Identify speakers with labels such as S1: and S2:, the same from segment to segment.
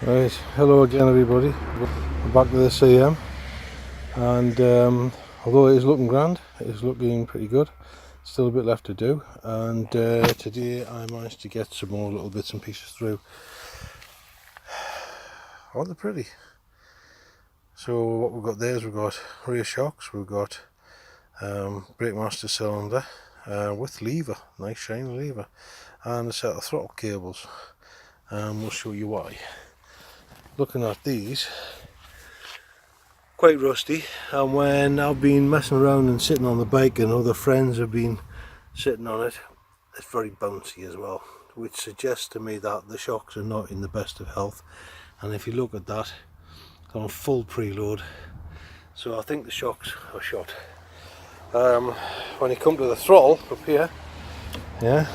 S1: Right, hello again everybody. We're back to the CM, and although it is looking grand, it is looking pretty good. Still a bit left to do, and today I managed to get some more little bits and pieces through. Aren't they pretty? So what we've got there is we've got rear shocks, we've got brake master cylinder with lever, nice shiny lever, and a set of throttle cables. We'll show you why. Looking at these, quite rusty, and when I've been messing around and sitting on the bike and other friends have been sitting on it, it's very bouncy as well, which suggests to me that the shocks are not in the best of health. And if you look at that, it's on full preload, so I think the shocks are shot. When you come to the throttle up here, yeah,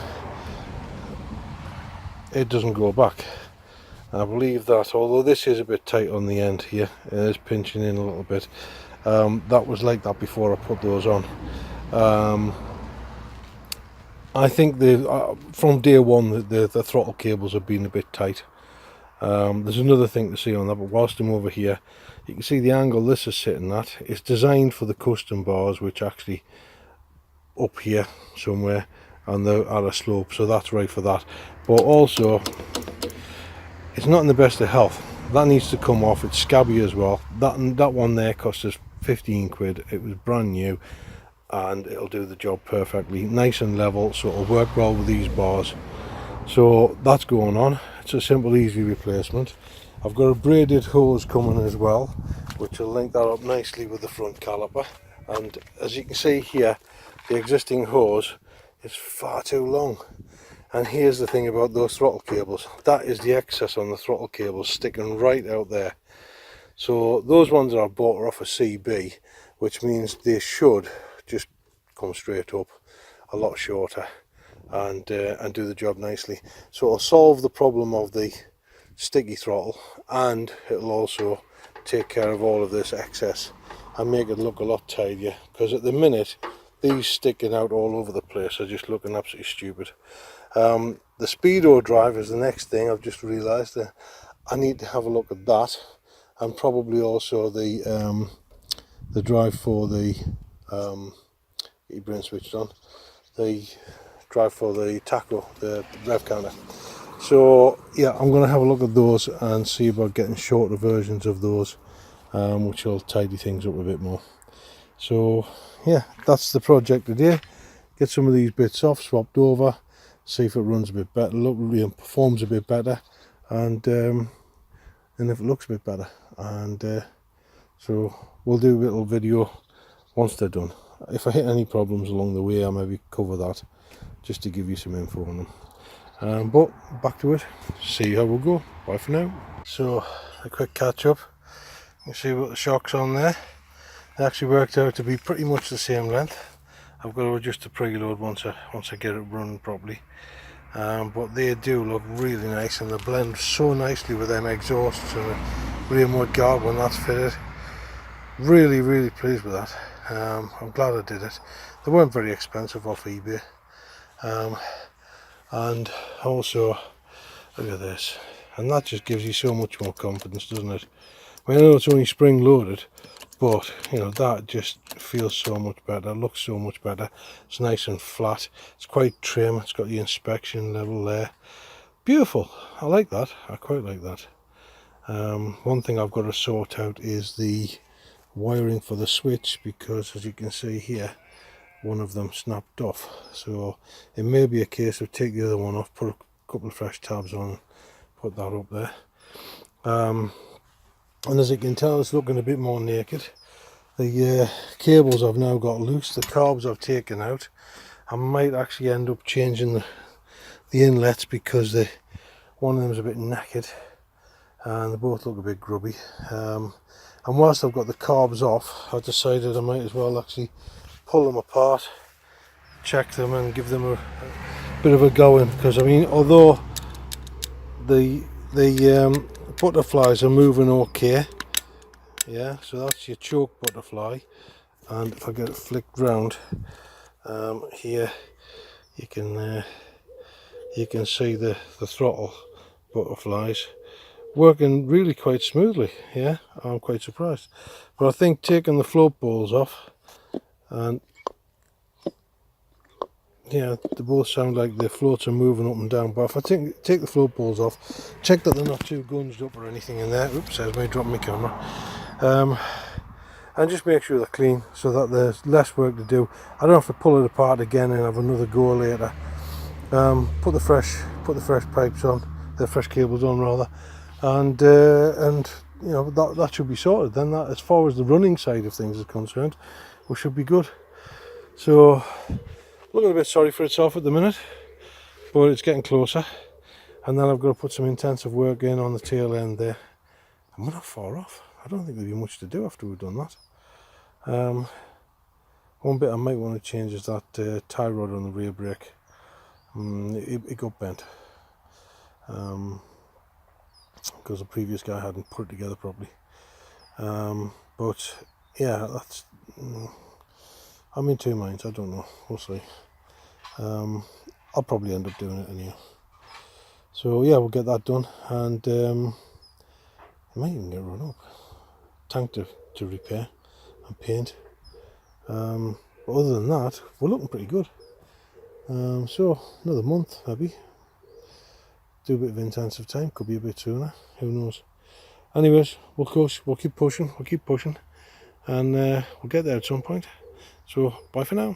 S1: it doesn't go back. I believe that, although this is a bit tight on the end here, it is pinching in a little bit. That was like that before I put those on. I think from day one the throttle cables have been a bit tight. There's another thing to see on that, but whilst I'm over here, you can see the angle this is sitting at. It's designed for the custom bars, which actually up here somewhere, and they're at a slope, so that's right for that. But also, it's not in the best of health. That needs to come off. It's scabby as well. That one there cost us 15 quid. It was brand new, and it'll do the job perfectly. Nice and level, so it'll work well with these bars. So that's going on. It's a simple, easy replacement. I've got a braided hose coming as well, which will link that up nicely with the front caliper. And as you can see here, the existing hose is far too long. And here's the thing about those throttle cables, that is the excess on the throttle cables sticking right out there. So those ones that I bought are off a CB, which means they should just come straight up, a lot shorter, and do the job nicely. So it'll solve the problem of the sticky throttle, and it'll also take care of all of this excess and make it look a lot tidier, because at the minute these sticking out all over the place are just looking absolutely stupid. The speedo drive is the next thing. I've just realised that I need to have a look at that, and probably also the drive for the e-brain switched on, the drive for the tacho, the rev counter. So yeah, I'm going to have a look at those and see about getting shorter versions of those, which will tidy things up a bit more. So yeah, that's the project today. Get some of these bits off, swapped over, see if it runs a bit better, performs a bit better, and if it looks a bit better. And so we'll do a little video once they're done. If I hit any problems along the way, I maybe cover that, just to give you some info on them. But back to it, see how we'll go. Bye for now. So a quick catch up. You see what the shocks on there. They actually worked out to be pretty much the same length. I've got to adjust the preload once I get it running properly. But they do look really nice, and they blend so nicely with them exhausts and the rear mud guard when that's fitted. Really pleased with that. I'm glad I did it. They weren't very expensive off eBay. And also, look at this, and that just gives you so much more confidence, doesn't it? I mean, I know it's only spring loaded, but you know, that just feels so much better, looks so much better. It's nice and flat, it's quite trim, it's got the inspection level there. Beautiful. I like that. I quite like that. One thing I've got to sort out is the wiring for the switch, because as you can see here, one of them snapped off. So it may be a case of take the other one off, put a couple of fresh tabs on, put that up there. And as you can tell, it's looking a bit more naked. The cables I've now got loose, the carbs I've taken out. I might actually end up changing the inlets, because one of them's a bit knackered and they both look a bit grubby. And whilst I've got the carbs off, I decided I might as well actually pull them apart, check them, and give them a bit of a go in, because I mean, although the butterflies are moving okay, yeah, so that's your choke butterfly, and if I get it flicked round here, you can see the throttle butterflies, working really quite smoothly. Yeah, I'm quite surprised. But I think taking the float balls off, and yeah, they both sound like the floats are moving up and down. But if I take the float balls off, check that they're not too gunged up or anything in there. Oops, there's me dropping my camera. And just make sure they're clean so that there's less work to do. I don't have to pull it apart again and have another go later. Put the fresh pipes on, the fresh cables on rather, and you know, that should be sorted. Then that, as far as the running side of things is concerned, we should be good. So looking a bit sorry for itself at the minute, but it's getting closer. And then I've got to put some intensive work in on the tail end there. And we're not far off. I don't think there'll be much to do after we've done that. One bit I might want to change is that tie rod on the rear brake. It got bent because the previous guy hadn't put it together properly. But yeah, that's. I'm in two minds. I don't know. We'll see. I'll probably end up doing it anyhow. So yeah, we'll get that done, and I might even get run up. Tank to repair and paint. But other than that, we're looking pretty good. So another month maybe. Do a bit of intensive time, could be a bit sooner, who knows. Anyways, we'll keep pushing, and we'll get there at some point. So bye for now.